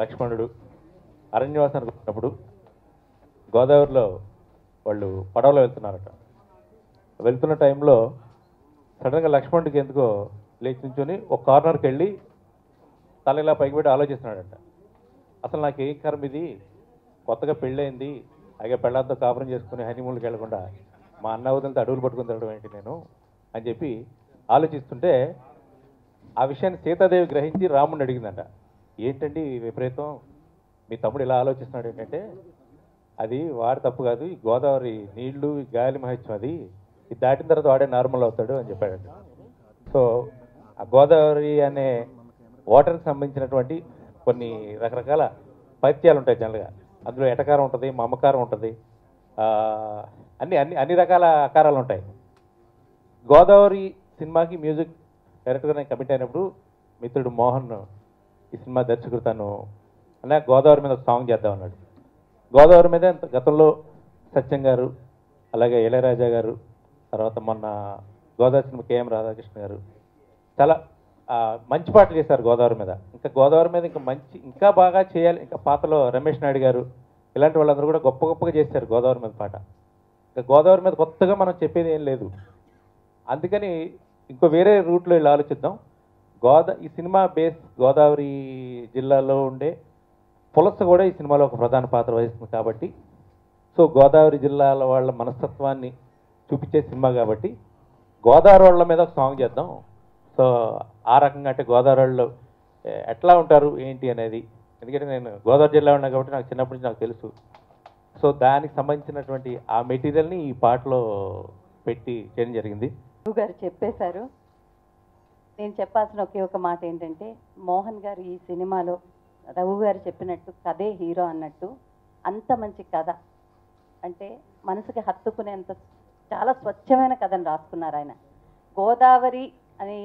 లక్ష్మణుడు అరణ్యవాసానికి వచ్చినప్పుడు గోదావరిలో వాళ్ళు పడవలో వెళ్తున్నారట. వెళ్తున్న టైంలో సడన్గా లక్ష్మణుడికి ఎందుకో లేచి నుంచొని ఒక కార్నర్కి వెళ్ళి తల ఇలా పైకి పెట్టి ఆలోచిస్తున్నాడంట. అసలు నాకు ఏం కర్మ ఇది, కొత్తగా పెళ్ళయింది, అలాగే పెళ్ళంతో కాపురం చేసుకుని హనీమూన్కి వెళ్లకుండా మా అన్న వదిలితో అడవులు పట్టుకుని తిరగడం ఏంటి నేను అని చెప్పి ఆలోచిస్తుంటే ఆ విషయాన్ని సీతాదేవి గ్రహించి రాముడిని అడిగిందంట. ఏంటండి విపరీతం, మీ తమ్ముడు ఇలా ఆలోచిస్తున్నాడు ఏంటంటే, అది వాడి తప్పు కాదు, ఈ గోదావరి నీళ్లు ఈ గాలి మహత్యం, అది ఇది దాటిన తర్వాత వాడే నార్మల్ అవుతాడు అని చెప్పాడంట. సో ఆ గోదావరి అనే వాటర్కి సంబంధించినటువంటి కొన్ని రకరకాల పైత్యాలు ఉంటాయి జనరల్గా. అందులో ఎటకారం ఉంటుంది, మమకారం ఉంటుంది, అన్ని అన్ని అన్ని రకాల ఆకారాలు ఉంటాయి. గోదావరి సినిమాకి మ్యూజిక్ డైరెక్టర్గా నేను కమిట్ అయినప్పుడు మిత్రుడు మోహన్ ఈ సినిమా దర్శకుడు తను అలా గోదావరి మీద ఒక సాంగ్ చేద్దాం అన్నాడు. గోదావరి మీద గతంలో సత్యం గారు, అలాగే ఇళయరాజా గారు, తర్వాత మొన్న గోదావరి సినిమా కేఎం రాధాకృష్ణ గారు చాలా మంచి పాటలు చేశారు గోదావరి మీద. ఇంకా గోదావరి మీద ఇంకా బాగా చేయాలి. ఇంకా పాతలో రమేష్ నాయుడు గారు ఇలాంటి వాళ్ళందరూ కూడా గొప్ప గొప్పగా చేశారు గోదావరి మీద పాట. ఇంకా గోదావరి మీద కొత్తగా మనం చెప్పేది ఏం లేదు. అందుకని ఇంకో వేరే రూట్లో వెళ్ళి ఆలోచిద్దాం. ఈ సినిమా బేస్ గోదావరి జిల్లాలో ఉండే పులస కూడా ఈ సినిమాలో ఒక ప్రధాన పాత్ర వహిస్తుంది కాబట్టి, సో గోదావరి జిల్లాల వాళ్ళ మనస్తత్వాన్ని చూపించే సినిమా కాబట్టి గోదావరి వాళ్ళ మీద ఒక సాంగ్ చేద్దాం. సో ఆ రకంగా అంటే గోదావరి వాళ్ళు ఎట్లా ఉంటారు ఏంటి అనేది, ఎందుకంటే నేను గోదావరి జిల్లా ఉన్నా కాబట్టి నాకు చిన్నప్పటి నుంచి నాకు తెలుసు. సో దానికి సంబంధించినటువంటి ఆ మెటీరియల్ని ఈ పాటలో పెట్టి చేయడం జరిగింది. గారు చెప్పేశారు. నేను చెప్పాల్సిన ఒకే ఒక మాట ఏంటంటే, మోహన్ గారు ఈ సినిమాలో రఘు గారు చెప్పినట్టు కథే హీరో అన్నట్టు అంత మంచి కథ, అంటే మనసుకి హత్తుకునేంత చాలా స్వచ్ఛమైన కథను రాసుకున్నారు ఆయన. గోదావరి అని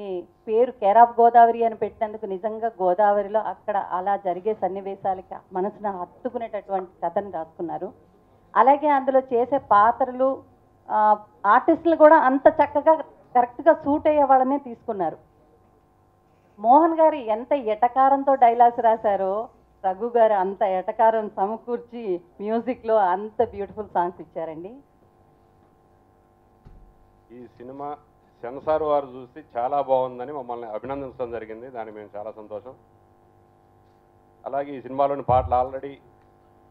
పేరు కేర్ ఆఫ్ గోదావరి అని పెట్టినందుకు నిజంగా గోదావరిలో అక్కడ అలా జరిగే సన్నివేశాలకి మనసును హత్తుకునేటటువంటి కథను రాసుకున్నారు. అలాగే అందులో చేసే పాత్రలు ఆర్టిస్టులు కూడా అంత చక్కగా కరెక్ట్గా సూట్ అయ్యే వాళ్ళనే తీసుకున్నారు. మోహన్ గారు ఎంత ఎటకారంతో డైలాగ్స్ రాశారో రఘు గారు అంత ఎటకారం సమకూర్చి మ్యూజిక్లో అంత బ్యూటిఫుల్ సాంగ్స్ ఇచ్చారండి. ఈ సినిమా సెన్సార్ వారు చూసి చాలా బాగుందని మమ్మల్ని అభినందించడం జరిగింది. దానికి మేము చాలా సంతోషం. అలాగే ఈ సినిమాలోని పాటలు ఆల్రెడీ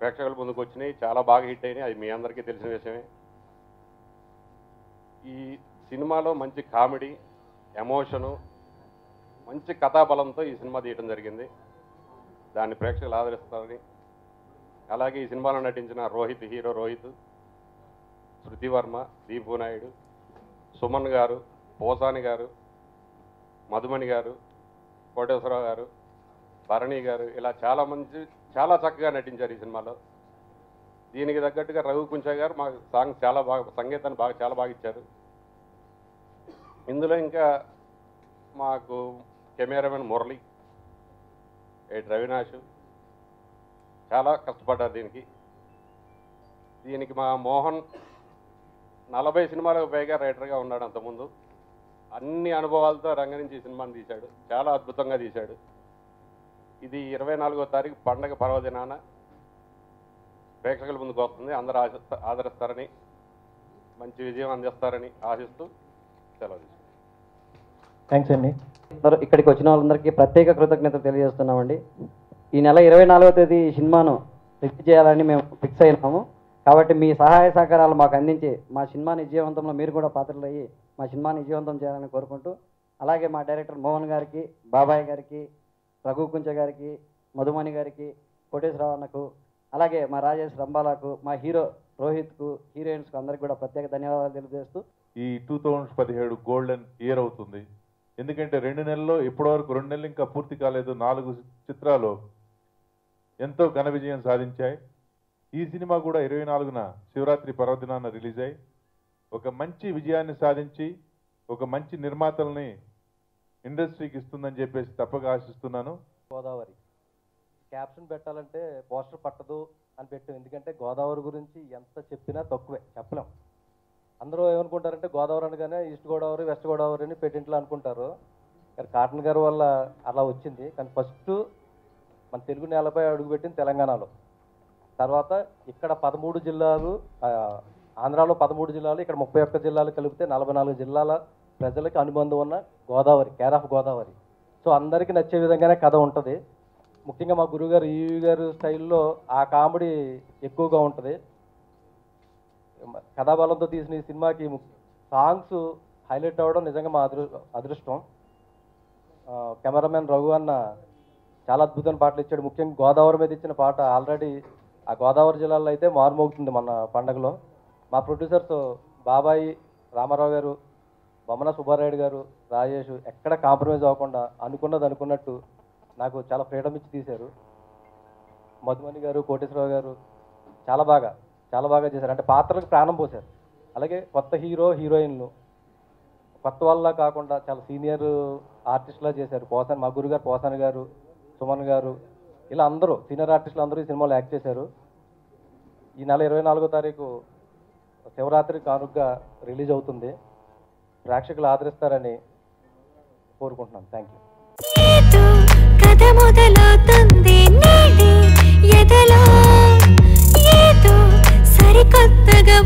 ప్రేక్షకుల ముందుకు వచ్చినాయి, చాలా బాగా హిట్ అయినాయి, అది మీ అందరికీ తెలిసిన విషయమే. ఈ సినిమాలో మంచి కామెడీ, ఎమోషను, మంచి కథాబలంతో ఈ సినిమా తీయడం జరిగింది. దాన్ని ప్రేక్షకులు ఆదరిస్తారని, అలాగే ఈ సినిమాలో నటించిన హీరో రోహిత్, శృతి వర్మ, దీపు నాయుడు, సుమన్ గారు, పోసాని గారు, మధుమణి గారు, కోటేశ్వరరావు గారు, భరణి గారు, ఇలా చాలా చక్కగా నటించారు ఈ సినిమాలో. దీనికి తగ్గట్టుగా రఘు కుంచ గారు మాకు సాంగ్స్ సంగీతాన్ని చాలా బాగా ఇచ్చారు. ఇందులో ఇంకా మాకు కెమెరామెన్ మురళి, రవినాష్ చాలా కష్టపడ్డారు దీనికి మా మోహన్ 40 సినిమాలకు పైగా రైటర్గా ఉన్నాడు. అంతకుముందు అన్ని అనుభవాలతో రంగరించి ఈ సినిమాని తీశాడు, చాలా అద్భుతంగా తీశాడు. ఇది 24వ తారీఖు పండగ పర్వదినాన ప్రేక్షకుల ముందుకు వస్తుంది. అందరూ ఆదరిస్తారని, మంచి విజయం అందిస్తారని ఆశిస్తూ సెలవు తీసుకుంటాం. థ్యాంక్స్ అండి. ఇక్కడికి వచ్చిన వాళ్ళందరికీ ప్రత్యేక కృతజ్ఞతలు తెలియజేస్తున్నామండి. ఈ నెల 24వ తేదీ ఈ సినిమాను రిలీజ్ చేయాలని మేము ఫిక్స్ అయినాము. కాబట్టి మీ సహాయ సహకారాలు మాకు అందించి మా సినిమాని విజయవంతంలో మీరు కూడా పాత్రలు అయ్యి మా సినిమాని విజయవంతం చేయాలని కోరుకుంటూ, అలాగే మా డైరెక్టర్ మోహన్ గారికి, బాబాయ్ గారికి, రఘు కుంచ గారికి, మధుమణి గారికి, కోటేశ్వరరావు అన్నకు, అలాగే మా రాజేష్ రంబాలకు, మా హీరో రోహిత్కు, హీరోయిన్స్కు అందరికీ కూడా ప్రత్యేక ధన్యవాదాలు తెలియజేస్తూ, ఈ 2017 గోల్డెన్ ఇయర్ అవుతుంది. ఎందుకంటే 2 నెలల్లో ఇప్పటివరకు 2 నెలలు ఇంకా పూర్తి కాలేదు, 4 చిత్రాలు ఎంతో ఘన విజయం సాధించాయి. ఈ సినిమా కూడా 24న శివరాత్రి పర్వదినాన రిలీజ్ అయ్యి ఒక మంచి విజయాన్ని సాధించి ఒక మంచి నిర్మాతల్ని ఇండస్ట్రీకి ఇస్తుందని చెప్పేసి తప్పక ఆశిస్తున్నాను. గోదావరి క్యాప్షన్ పెట్టాలంటే పోస్టర్ పట్టదు అని పెట్టాం. ఎందుకంటే గోదావరి గురించి ఎంత చెప్పినా తక్కువే, చెప్పలేం. అందరూ ఏమనుకుంటారంటే గోదావరి అనగానే ఈస్ట్ గోదావరి వెస్ట్ గోదావరి అని పెట్టింట్లో అనుకుంటారు. కానీ కాటన్ గారి వల్ల అలా వచ్చింది. కానీ ఫస్ట్ మన తెలుగు నేలపై అడుగుపెట్టింది తెలంగాణలో. తర్వాత ఇక్కడ 13 జిల్లాలు, ఆంధ్రాలో 13 జిల్లాలు, ఇక్కడ 31 జిల్లాలు కలిపితే 44 జిల్లాల ప్రజలకి అనుబంధం ఉన్న Godavari, care of Godavari. So అందరికీ నచ్చే విధంగానే కథ ఉంటుంది. ముఖ్యంగా మా గురువుగారు ఈవి గారు స్టైల్లో ఆ కామెడీ ఎక్కువగా ఉంటుంది. కథాబలంతో తీసిన ఈ సినిమాకి సాంగ్స్ హైలైట్ అవ్వడం నిజంగా మా అదృష్టం. కెమెరామెన్ రఘు అన్న చాలా అద్భుతమైన పాటలు ఇచ్చాడు. ముఖ్యంగా గోదావరి మీద ఇచ్చిన పాట ఆల్రెడీ ఆ గోదావరి జిల్లాలో అయితే మారుమోగుతుంది మన పండగలో. మా ప్రొడ్యూసర్స్ బాబాయి, రామారావు గారు, బొమ్మన సుబ్బారాయుడు గారు, రాజేష్ ఎక్కడ కాంప్రమైజ్ అవ్వకుండా అనుకున్నది అనుకున్నట్టు నాకు చాలా ఫ్రీడమ్ ఇచ్చి తీశారు. మధుమణి గారు, కోటేశ్వరరావు గారు చాలా బాగా చేశారు. అంటే పాత్రలకు ప్రాణం పోశారు. అలాగే కొత్త హీరో హీరోయిన్లు కొత్త వాళ్ళ కాకుండా చాలా సీనియర్ ఆర్టిస్టులా చేశారు. మా గురుగారు పోసాని గారు, సుమన్ గారు, ఇలా అందరూ సీనియర్ ఆర్టిస్టులు అందరూ ఈ సినిమాలో యాక్ట్ చేశారు. ఈ నెల 24వ తారీఖు శివరాత్రి కానుకగా రిలీజ్ అవుతుంది. ప్రేక్షకులు ఆదరిస్తారని కోరుకుంటున్నాను. Thank you. కథ మొదలవుతుంది నేడే ఎదలో ఏదో సరికొత్తగా